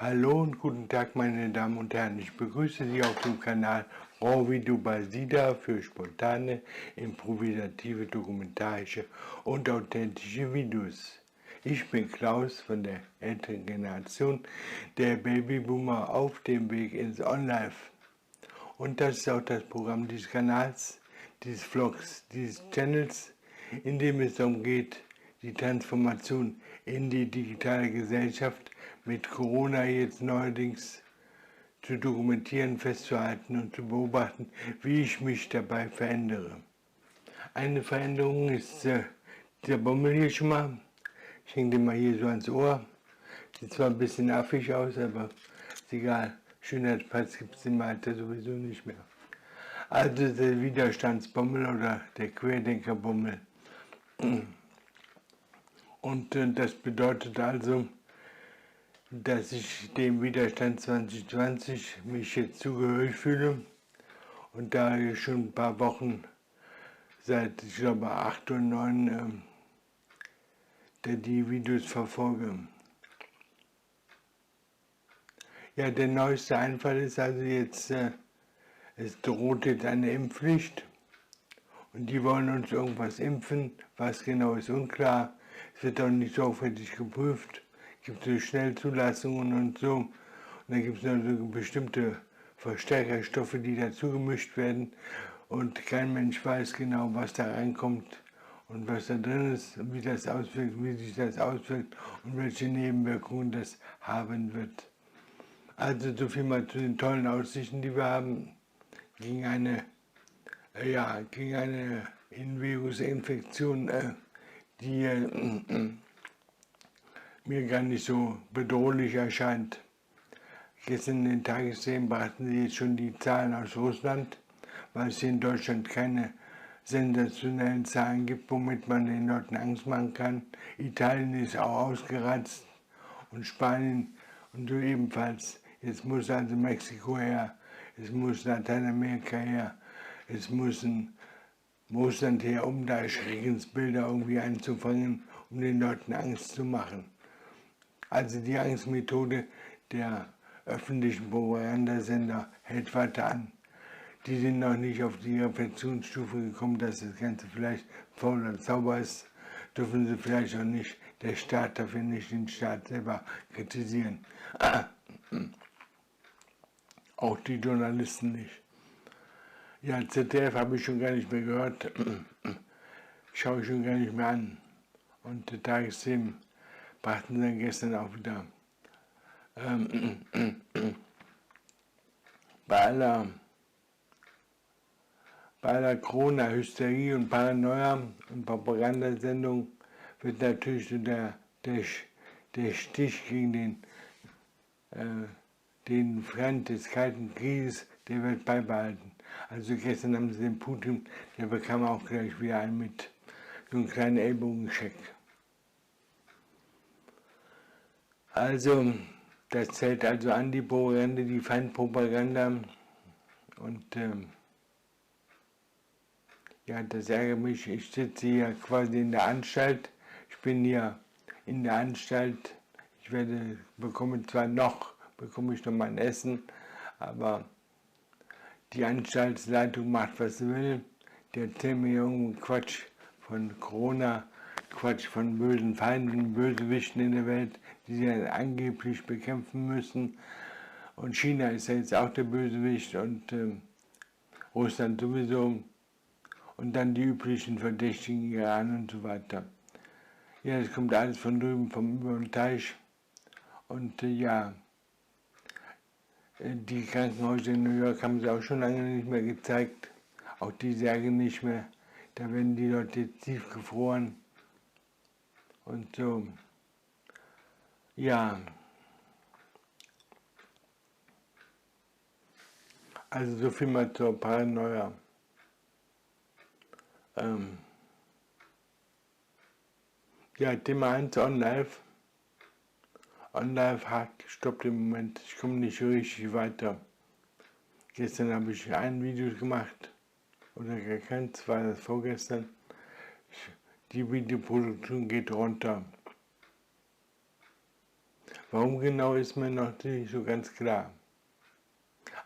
Hallo und guten Tag meine Damen und Herren, ich begrüße Sie auf dem Kanal RawVideo bei Sida für spontane, improvisative, dokumentarische und authentische Videos. Ich bin Klaus von der älteren Generation, der Babyboomer auf dem Weg ins On-Life. Und das ist auch das Programm dieses Kanals, dieses Vlogs, dieses Channels, in dem es darum geht, die Transformation in die digitale Gesellschaft mit Corona jetzt neuerdings zu dokumentieren, festzuhalten und zu beobachten, wie ich mich dabei verändere. Eine Veränderung ist dieser Bommel hier schon mal. Ich hänge den mal hier so ans Ohr. Sieht zwar ein bisschen affig aus, aber ist egal. Schönheitspreis gibt es im Alter sowieso nicht mehr. Also der Widerstandsbommel oder der Querdenkerbommel. Und das bedeutet also, dass ich dem Widerstand 2020 mich jetzt zugehörig fühle und da ich schon ein paar Wochen, seit ich glaube 8 oder 9, die Videos verfolge. Ja, der neueste Einfall ist also jetzt, es droht jetzt eine Impfpflicht und die wollen uns irgendwas impfen, was genau ist unklar, es wird auch nicht sorgfältig geprüft. Gibt es Schnellzulassungen und so. Und dann gibt es noch so bestimmte Verstärkerstoffe, die dazu gemischt werden. Und kein Mensch weiß genau, was da reinkommt und was da drin ist, und wie das auswirkt, wie sich das auswirkt und welche Nebenwirkungen das haben wird. Also so viel mal zu den tollen Aussichten, die wir haben gegen eine Virusinfektion, die mir gar nicht so bedrohlich erscheint. Gestern in den Tagesthemen brachten sie jetzt schon die Zahlen aus Russland, weil es hier in Deutschland keine sensationellen Zahlen gibt, womit man den Leuten Angst machen kann. Italien ist auch ausgeratzt und Spanien und so ebenfalls. Jetzt muss also Mexiko her, es muss Lateinamerika her, es muss ein Russland her, um da Schreckensbilder irgendwie einzufangen, um den Leuten Angst zu machen. Also die Angstmethode der öffentlichen Propagandasender hält weiter an. Die sind noch nicht auf die Reflexionsstufe gekommen, dass das Ganze vielleicht faul oder Zauber ist. Dürfen sie vielleicht auch nicht, der Staat darf ja nicht den Staat selber kritisieren. Auch die Journalisten nicht. Ja, ZDF habe ich schon gar nicht mehr gehört. Schaue ich schon gar nicht mehr an. Und die Tagesthemen brachten dann gestern auch wieder bei aller Corona-Hysterie und Paranoia und Propagandasendung wird natürlich so der Stich gegen den Feind des Kalten Krieges, der wird beibehalten. Also gestern haben sie den Putin, der bekam auch gleich wieder einen mit, so einen kleinen Ellbogencheck. Also, das zählt also an die Propaganda, die Feindpropaganda. Und ja, das ärgert mich. Ich sitze hier quasi in der Anstalt. Ich bin hier in der Anstalt. Bekomme ich noch mein Essen, aber die Anstaltsleitung macht, was sie will. Die erzählen mir irgendeinen Quatsch von Corona, Quatsch von bösen Feinden, Bösewichten in der Welt, die sie angeblich bekämpfen müssen. Und China ist ja jetzt auch der Bösewicht und Russland sowieso. Und dann die üblichen Verdächtigen, Iran und so weiter. Ja, das kommt alles von drüben, vom über den Teich. Und ja, die Krankenhäuser in New York haben sie auch schon lange nicht mehr gezeigt. Auch die Särge nicht mehr. Da werden die Leute jetzt tiefgefroren. Und so. Ja. Also so viel mal zur Paranoia. Ja, Thema 1, On-Life. On-Life hakt, stoppt im Moment. Ich komme nicht richtig weiter. Gestern habe ich ein Video gemacht. Oder gar keins, war das vorgestern. Die Videoproduktion geht runter. Warum genau, ist mir noch nicht so ganz klar.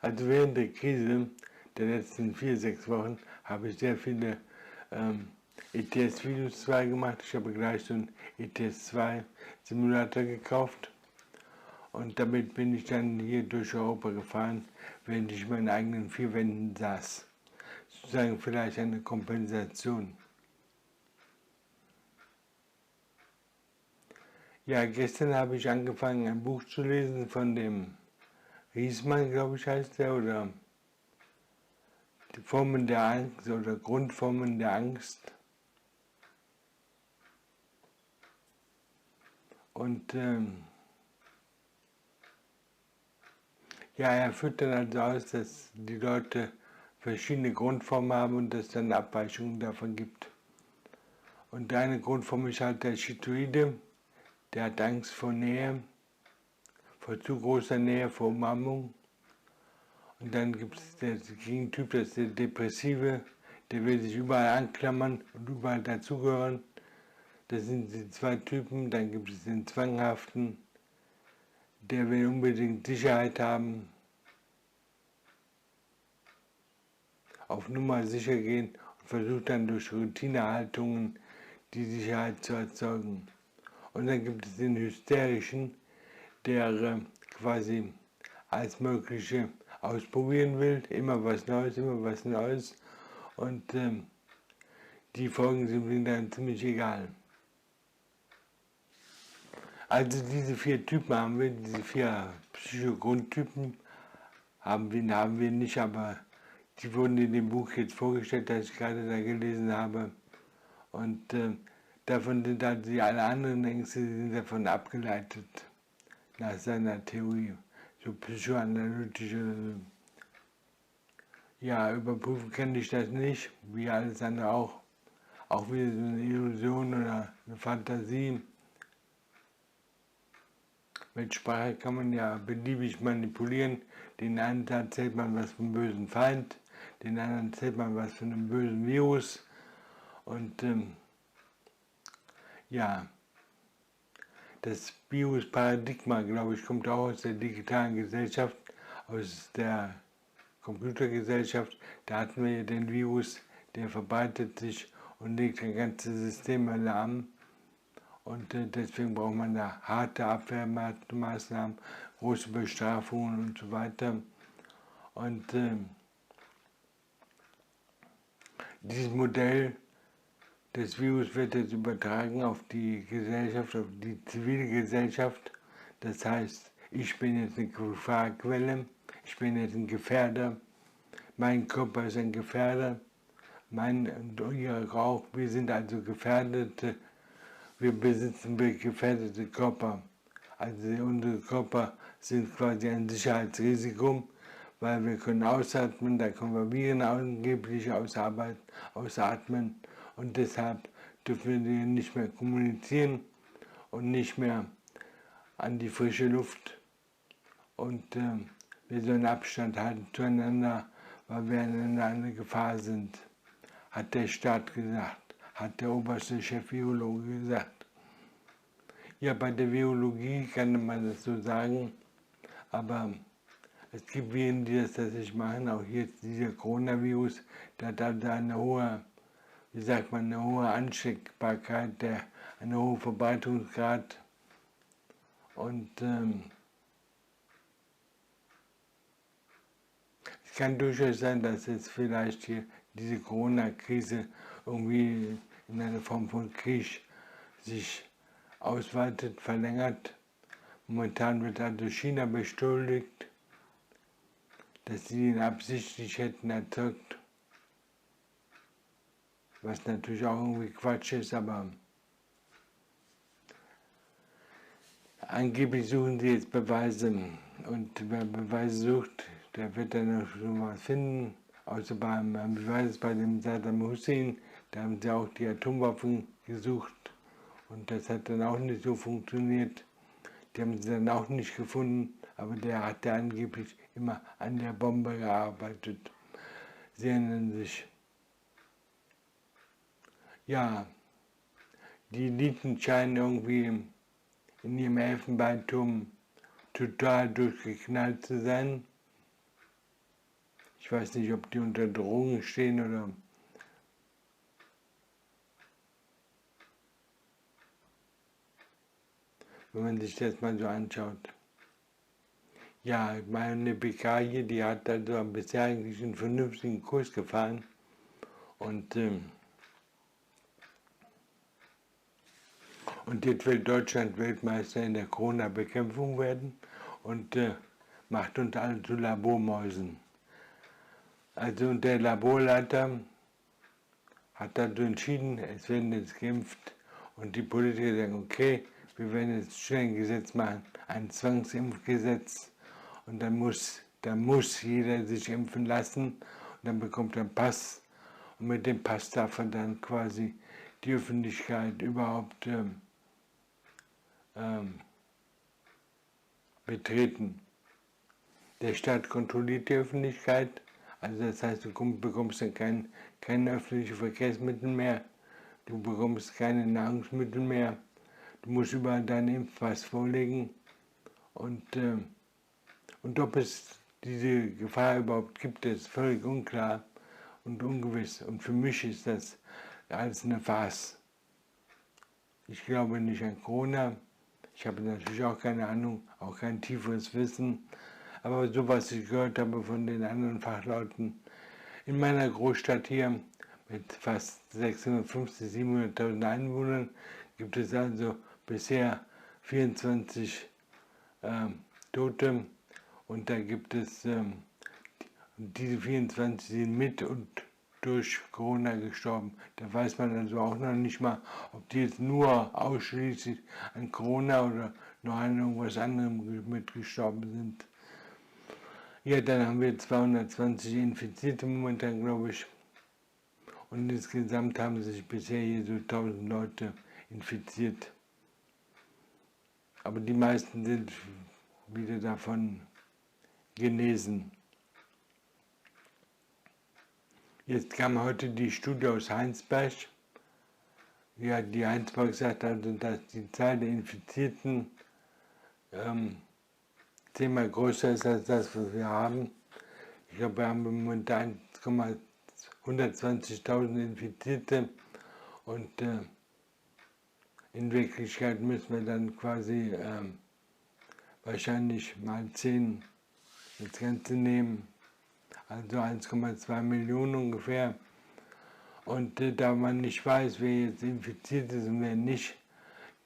Also während der Krise der letzten 4-6 Wochen habe ich sehr viele ETS-Videos 2 gemacht. Ich habe gleich so einen ETS-2-Simulator gekauft und damit bin ich dann hier durch Europa gefahren, während ich in meinen eigenen 4 Wänden saß. Sozusagen vielleicht eine Kompensation. Ja, gestern habe ich angefangen, ein Buch zu lesen von dem Riesmann, glaube ich, heißt der, oder die Formen der Angst oder Grundformen der Angst. Und ja, er führt dann also aus, dass die Leute verschiedene Grundformen haben und dass es dann Abweichungen davon gibt. Und eine Grundform ist halt der Schizoide, der hat Angst vor Nähe, vor zu großer Nähe, vor Umarmung. Und dann gibt es den Gegentyp, das ist der Depressive, der will sich überall anklammern und überall dazugehören. Das sind die 2 Typen. Dann gibt es den Zwanghaften, der will unbedingt Sicherheit haben, auf Nummer sicher gehen und versucht dann durch Routinehaltungen die Sicherheit zu erzeugen. Und dann gibt es den Hysterischen, der quasi alles Mögliche ausprobieren will, immer was Neues und die Folgen sind ihm dann ziemlich egal. Also diese 4 Typen haben wir, diese 4 Psychogrundtypen haben wir nicht, aber die wurden in dem Buch jetzt vorgestellt, das ich gerade da gelesen habe. Und davon sind also alle anderen Ängste sind davon abgeleitet, nach seiner Theorie. So psychoanalytische, ja, überprüfen kann ich das nicht, wie alles andere auch. Auch wieder so eine Illusion oder eine Fantasie. Mit Sprache kann man ja beliebig manipulieren. Den einen erzählt man was vom bösen Feind, den anderen erzählt man was von einem bösen Virus. Und ja, das Virus-Paradigma, glaube ich, kommt auch aus der digitalen Gesellschaft, aus der Computergesellschaft. Da hatten wir ja den Virus, der verbreitet sich und legt ein ganzes System lahm. Und deswegen braucht man da harte Abwehrmaßnahmen, große Bestrafungen und so weiter. Und dieses Modell des Virus wird jetzt übertragen auf die Gesellschaft, auf die zivile Gesellschaft. Das heißt, ich bin jetzt eine Gefahrquelle, ich bin jetzt ein Gefährder, mein Körper ist ein Gefährder, mein und ihr auch, wir sind also Gefährdete, wir besitzen gefährdete Körper. Also unsere Körper sind quasi ein Sicherheitsrisiko, weil wir können ausatmen, da können wir Viren angeblich ausatmen und deshalb dürfen wir nicht mehr kommunizieren und nicht mehr an die frische Luft. Und wir sollen Abstand halten zueinander, weil wir einander eine Gefahr sind, hat der Staat gesagt, hat der oberste Chef-Virologe gesagt. Ja, bei der Virologie kann man das so sagen, aber es gibt Viren, die das tatsächlich machen, auch jetzt dieser Coronavirus, der hat also eine hohe, wie sagt man, eine hohe Ansteckbarkeit, eine hohe Verbreitungsgrad und es kann durchaus sein, dass jetzt vielleicht hier diese Corona-Krise irgendwie in einer Form von Krieg sich ausweitet, verlängert. Momentan wird also China beschuldigt, dass sie ihn absichtlich hätten erzeugt, was natürlich auch irgendwie Quatsch ist, aber angeblich suchen sie jetzt Beweise und wer Beweise sucht, der wird dann auch schon was finden, außer beim Beweis bei dem Saddam Hussein, da haben sie auch die Atomwaffen gesucht und das hat dann auch nicht so funktioniert. Die haben sie dann auch nicht gefunden, aber der hat ja angeblich immer an der Bombe gearbeitet. Sie erinnern sich. Ja, die Eliten scheinen irgendwie in ihrem Elfenbeinturm total durchgeknallt zu sein. Ich weiß nicht, ob die unter Drogen stehen oder... Wenn man sich das mal so anschaut. Ja, meine PK hier, die hat also bisher eigentlich einen vernünftigen Kurs gefahren. Und jetzt will Deutschland Weltmeister in der Corona-Bekämpfung werden und macht uns alle zu Labormäusen. Also der Laborleiter hat dazu entschieden, es werden jetzt geimpft und die Politiker sagen, okay, wir werden jetzt schnell ein Gesetz machen, ein Zwangsimpfgesetz und dann muss jeder sich impfen lassen und dann bekommt er einen Pass und mit dem Pass darf er dann quasi die Öffentlichkeit überhaupt betreten. Der Staat kontrolliert die Öffentlichkeit, also das heißt, du bekommst dann keine öffentlichen Verkehrsmittel mehr, du bekommst keine Nahrungsmittel mehr, du musst überall deinen Impfpass vorlegen und ob es diese Gefahr überhaupt gibt, ist völlig unklar und ungewiss. Und für mich ist das alles eine Farce. Ich glaube nicht an Corona. Ich habe natürlich auch keine Ahnung, auch kein tieferes Wissen. Aber so, was ich gehört habe von den anderen Fachleuten, in meiner Großstadt hier mit fast 650.000, 700.000 Einwohnern gibt es also bisher 24 Tote. Und da gibt es, diese 24 sind mit und durch Corona gestorben. Da weiß man also auch noch nicht mal, ob die jetzt nur ausschließlich an Corona oder noch an irgendwas anderem mitgestorben sind. Ja, dann haben wir 220 Infizierte momentan, glaube ich. Und insgesamt haben sich bisher hier so 1000 Leute infiziert. Aber die meisten sind wieder davon genesen. Jetzt kam heute die Studie aus Heinsberg. Ja, die Heinsberg sagt also, dass die Zahl der Infizierten 10-mal größer ist als das, was wir haben. Ich glaube, wir haben im Moment 120.000 Infizierte und in Wirklichkeit müssen wir dann quasi wahrscheinlich mal 10 das Ganze nehmen, also 1,2 Millionen ungefähr. Und da man nicht weiß, wer jetzt infiziert ist und wer nicht,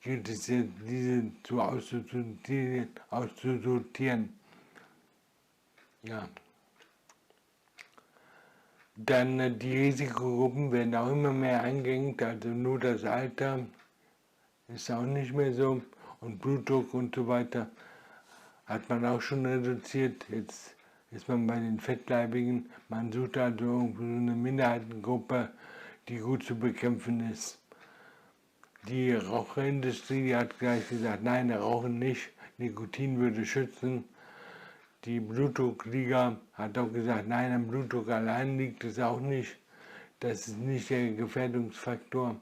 gilt es jetzt, diese auszusortieren. Ja. Dann die Risikogruppen werden auch immer mehr eingeengt, also nur das Alter ist auch nicht mehr so und Blutdruck und so weiter hat man auch schon reduziert. Jetzt ist man bei den Fettleibigen, man sucht also irgendwo so eine Minderheitengruppe, die gut zu bekämpfen ist. Die Raucherindustrie, die hat gleich gesagt, nein, Rauchen nicht, Nikotin würde schützen. Die Blutdruckliga hat auch gesagt, nein, am Blutdruck allein liegt es auch nicht. Das ist nicht der Gefährdungsfaktor.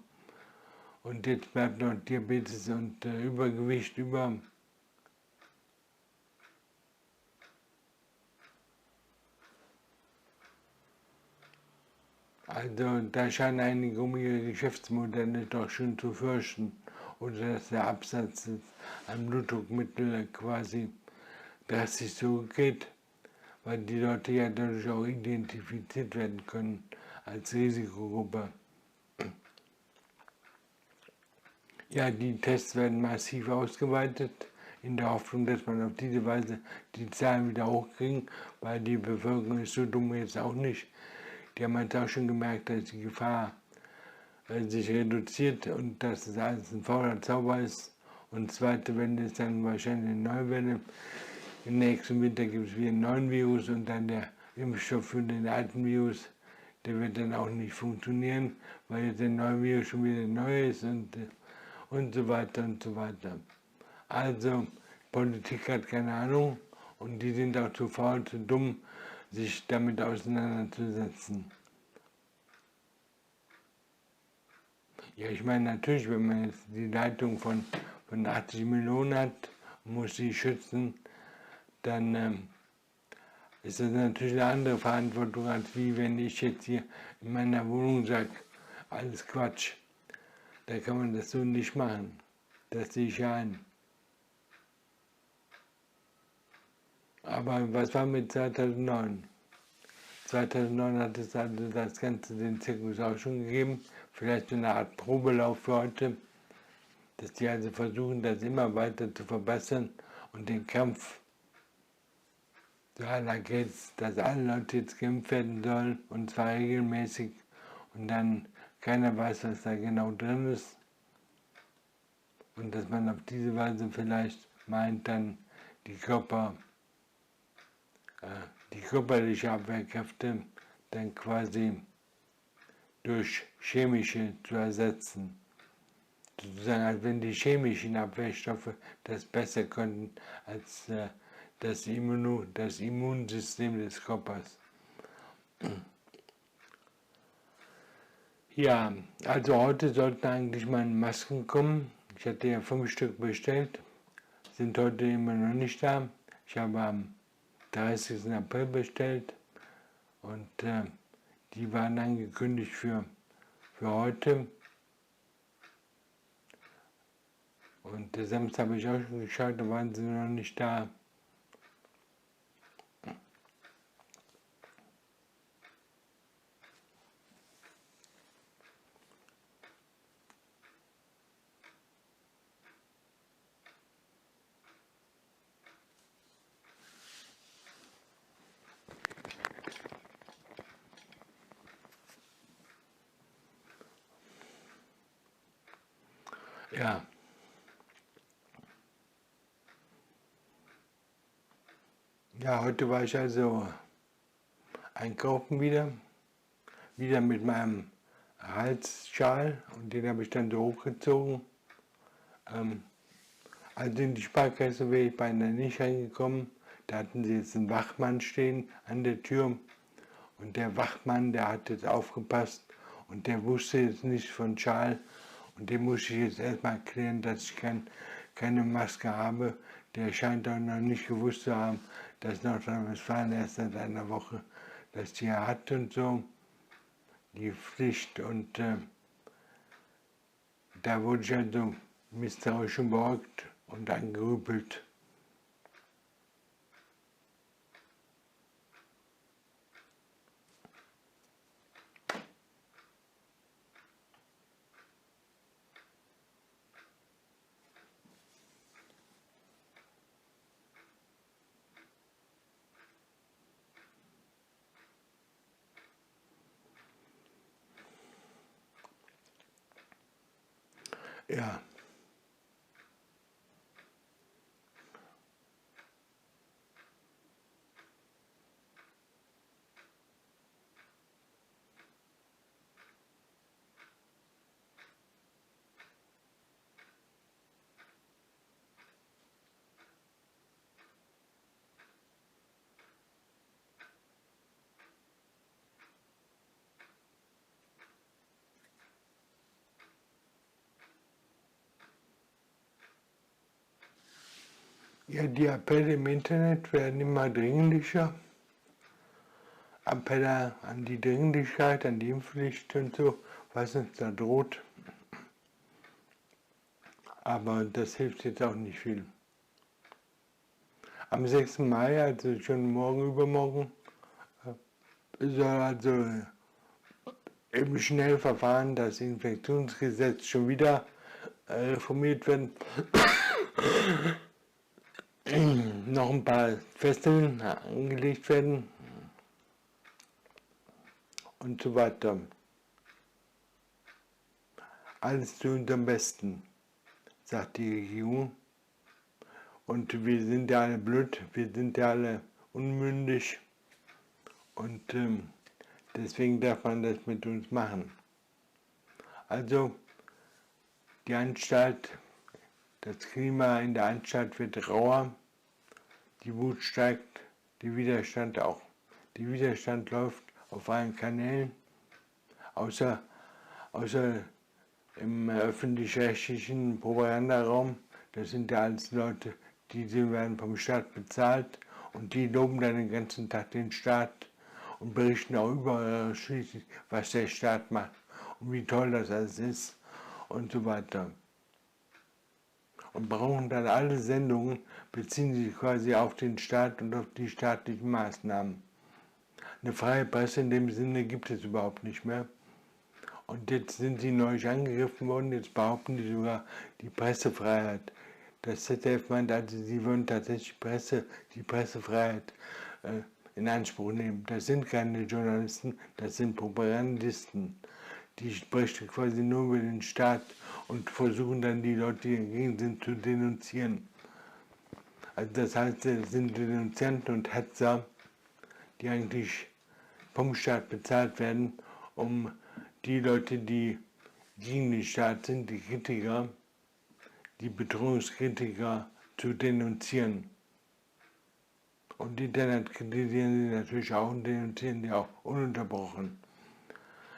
Und jetzt bleibt noch Diabetes und Übergewicht über. Also da scheinen einige um ihre Geschäftsmodelle doch schon zu fürchten. Oder dass der Absatz an Blutdruckmittel quasi drastisch zurückgeht, weil die Leute ja dadurch auch identifiziert werden können als Risikogruppe. Ja, die Tests werden massiv ausgeweitet, in der Hoffnung, dass man auf diese Weise die Zahlen wieder hochkriegen, weil die Bevölkerung ist so dumm jetzt auch nicht. Die haben jetzt auch schon gemerkt, dass die Gefahr sich reduziert und dass es alles ein fauler Zauber ist. Und zweite Welle ist dann wahrscheinlich eine neue Welle. Im nächsten Winter gibt es wieder einen neuen Virus und dann der Impfstoff für den alten Virus, der wird dann auch nicht funktionieren, weil jetzt der neue Virus schon wieder neu ist und so weiter und so weiter. Also, Politik hat keine Ahnung und die sind auch zu faul, zu dumm, sich damit auseinanderzusetzen. Ja, ich meine natürlich, wenn man jetzt die Leitung von 80 Millionen hat, muss sie schützen, dann ist das natürlich eine andere Verantwortung, als wie wenn ich jetzt hier in meiner Wohnung sage, alles Quatsch. Da kann man das so nicht machen. Das sehe ich ein. Aber was war mit 2009? 2009 hat es also das Ganze den Zirkus auch schon gegeben. Vielleicht so eine Art Probelauf für heute, dass die also versuchen, das immer weiter zu verbessern und den Kampf so aller geht's, dass alle Leute jetzt geimpft werden sollen und zwar regelmäßig und dann keiner weiß, was da genau drin ist und dass man auf diese Weise vielleicht meint, dann die körperliche Abwehrkräfte dann quasi durch chemische zu ersetzen. Sozusagen, als wenn die chemischen Abwehrstoffe das besser könnten als das Immunsystem des Körpers. Ja, also heute sollten eigentlich meine Masken kommen. Ich hatte ja 5 Stück bestellt, sind heute immer noch nicht da. Ich habe am 30. April bestellt und die waren angekündigt für heute. Und der Samstag habe ich auch schon geschaut, da waren sie noch nicht da. Ja. Ja, heute war ich also einkaufen wieder mit meinem Halsschal und den habe ich dann so hochgezogen. Also in die Sparkasse wäre ich beinahe nicht reingekommen. Da hatten sie jetzt einen Wachmann stehen an der Tür und der Wachmann, der hat jetzt aufgepasst und der wusste jetzt nicht von Schal und dem muss ich jetzt erstmal erklären, dass ich keine Maske habe. Der scheint auch noch nicht gewusst zu haben, dass Nordrhein-Westfalen erst seit einer Woche das hier hat und so, die Pflicht. Und da wurde ich also misstrauisch beäugt und angerüpelt. Ja. Ja, die Appelle im Internet werden immer dringlicher. Appelle an die Dringlichkeit, an die Impfpflicht und so, was uns da droht. Aber das hilft jetzt auch nicht viel. Am 6. Mai, also schon morgen, übermorgen, soll also im Schnellverfahren das Infektionsgesetz schon wieder reformiert werden. Noch ein paar Fesseln angelegt werden und so weiter. Alles zu unserem Besten, sagt die Regierung. Und wir sind ja alle blöd, wir sind ja alle unmündig und deswegen darf man das mit uns machen. Also die Anstalt, das Klima in der Anstalt wird rauer, die Wut steigt, der Widerstand auch. Der Widerstand läuft auf allen Kanälen, außer im öffentlich-rechtlichen Propagandaraum. Das sind ja alles Leute, die werden vom Staat bezahlt Und die loben dann den ganzen Tag den Staat und berichten auch überschließlich, was der Staat macht und wie toll das alles ist und so weiter. Und brauchen dann alle Sendungen, beziehen sich quasi auf den Staat und auf die staatlichen Maßnahmen. Eine freie Presse in dem Sinne gibt es überhaupt nicht mehr. Und jetzt sind sie neu angegriffen worden, jetzt behaupten die sogar die Pressefreiheit. Das ZDF meint also, sie würden tatsächlich die Pressefreiheit in Anspruch nehmen. Das sind keine Journalisten, das sind Propagandisten. Die sprechen quasi nur über den Staat und versuchen dann die Leute, die dagegen sind, zu denunzieren. Also das heißt, es sind Denunzianten und Hetzer, die eigentlich vom Staat bezahlt werden, um die Leute, die gegen den Staat sind, die Kritiker, die Bedrohungskritiker zu denunzieren. Und Internet kritisieren sie natürlich auch und denunzieren die auch ununterbrochen.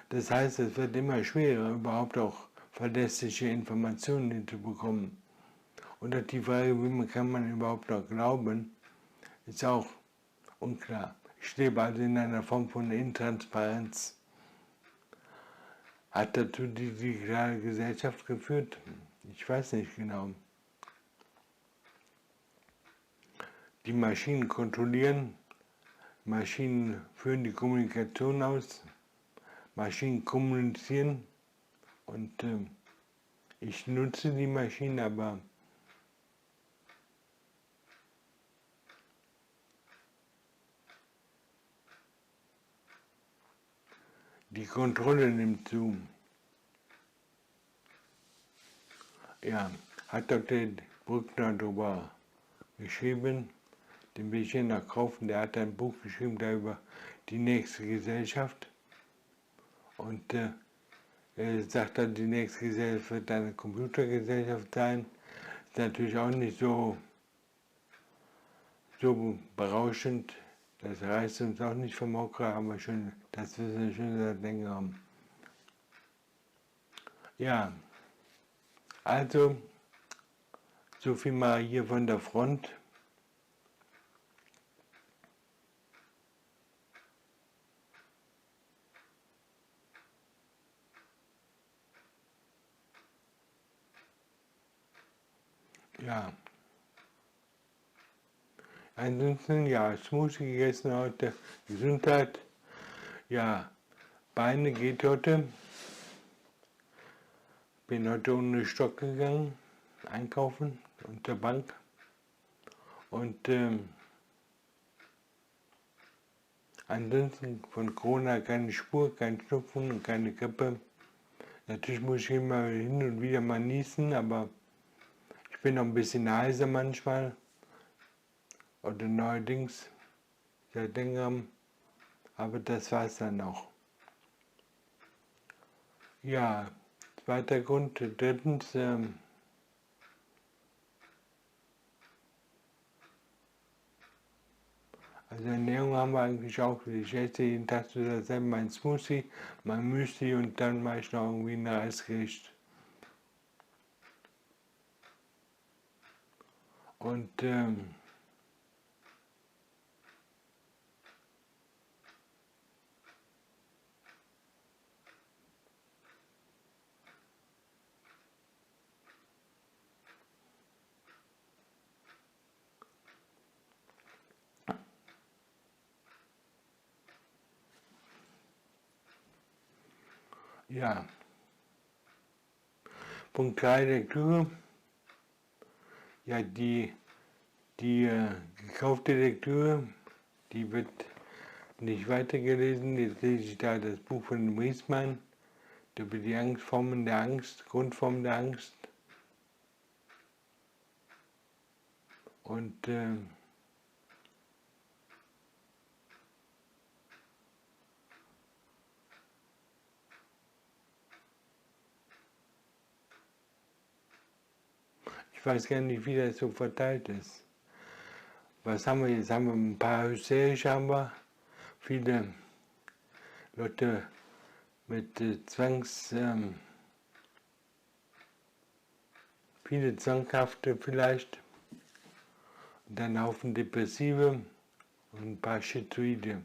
Das heißt, es wird immer schwerer, überhaupt auch verlässliche Informationen zu bekommen. Und auch die Frage, wie kann man überhaupt noch glauben, ist auch unklar. Ich lebe also in einer Form von Intransparenz. Hat dazu die digitale Gesellschaft geführt? Ich weiß nicht genau. Die Maschinen kontrollieren, Maschinen führen die Kommunikation aus, Maschinen kommunizieren und ich nutze die Maschinen, aber die Kontrolle nimmt zu. Ja, hat Dr. Brückner darüber geschrieben, den will ich hier noch kaufen, der hat ein Buch geschrieben darüber, die nächste Gesellschaft. Und er sagt dann, die nächste Gesellschaft wird eine Computergesellschaft sein. Ist natürlich auch nicht so berauschend. Das reißt uns auch nicht vom Hocker, aber schon, das wissen wir schon seit längerem. Ja, also, so viel mal hier von der Front. Ja. Ansonsten, ja, Smoothie gegessen heute, Gesundheit, ja, Beine geht heute. Bin heute ohne Stock gegangen, einkaufen, unter Bank. Und ansonsten von Corona keine Spur, kein Schnupfen und keine Grippe. Natürlich muss ich immer hin und wieder mal niesen, aber ich bin noch ein bisschen heiser manchmal. Oder neuerdings, seit längerem. Aber das war es dann auch. Ja, zweiter Grund. Drittens, also Ernährung haben wir eigentlich auch. Ich esse jeden Tag so dasselbe, mein Smoothie, mein Müsli und dann mache ich noch irgendwie ein Reisgericht. Und ja, Punkt 3 Lektüre. Ja, die gekaufte Lektüre, die wird nicht weitergelesen. Jetzt lese ich da das Buch von dem Riesmann über die Angstformen der Angst, Grundformen der Angst. Und ich weiß gar nicht, wie das so verteilt ist. Was haben wir jetzt? Haben wir ein paar hysterische, haben wir viele Leute mit viele Zwanghafte vielleicht, und dann einen Haufen Depressive und ein paar Schizoide.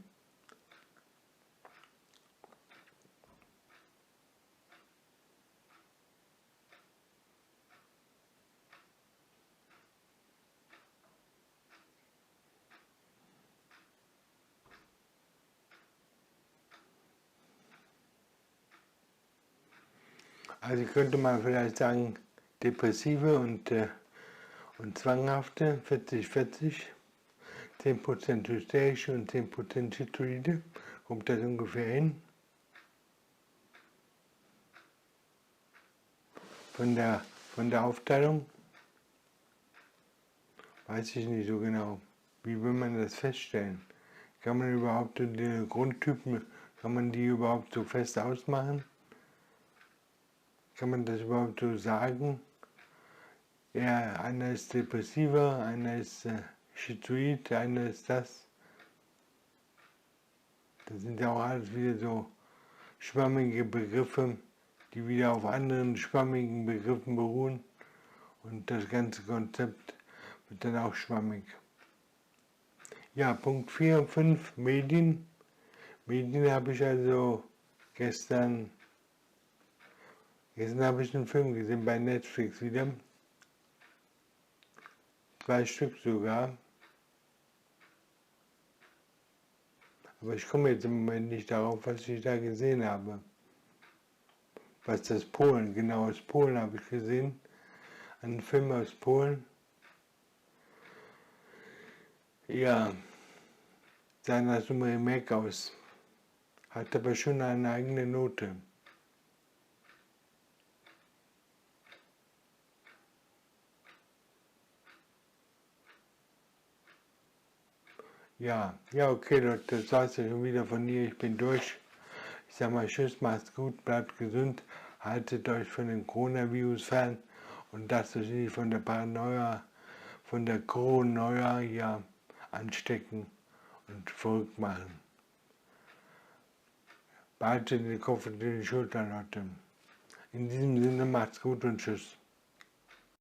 Also könnte man vielleicht sagen, Depressive und Zwanghafte, 40-40, 10% hysterische und 10% Schizoide, kommt das ungefähr hin. Von der Aufteilung weiß ich nicht so genau. Wie will man das feststellen? Kann man überhaupt die Grundtypen, kann man die überhaupt so fest ausmachen? Kann man das überhaupt so sagen? Ja, einer ist depressiver, einer ist schizoid, einer ist das. Das sind ja auch alles wieder so schwammige Begriffe, die wieder auf anderen schwammigen Begriffen beruhen. Und das ganze Konzept wird dann auch schwammig. Ja, Punkt 4 und 5, Medien. Medien habe ich also gestern habe ich einen Film gesehen bei Netflix wieder. 2 Stück sogar. Aber ich komme jetzt im Moment nicht darauf, was ich da gesehen habe. Was das Polen, genau aus Polen habe ich gesehen. Einen Film aus Polen. Ja, sah nach so einem Remake aus. Hat aber schon eine eigene Note. Ja, okay, Leute, das war's ja schon wieder von mir. Ich bin durch. Ich sag mal Tschüss, macht's gut, bleibt gesund, haltet euch von dem Coronavirus fern und lasst euch nicht von der Paranoia, von der Corona hier anstecken und verrückt machen. Behaltet den Kopf und die Schultern, Leute. In diesem Sinne macht's gut und tschüss.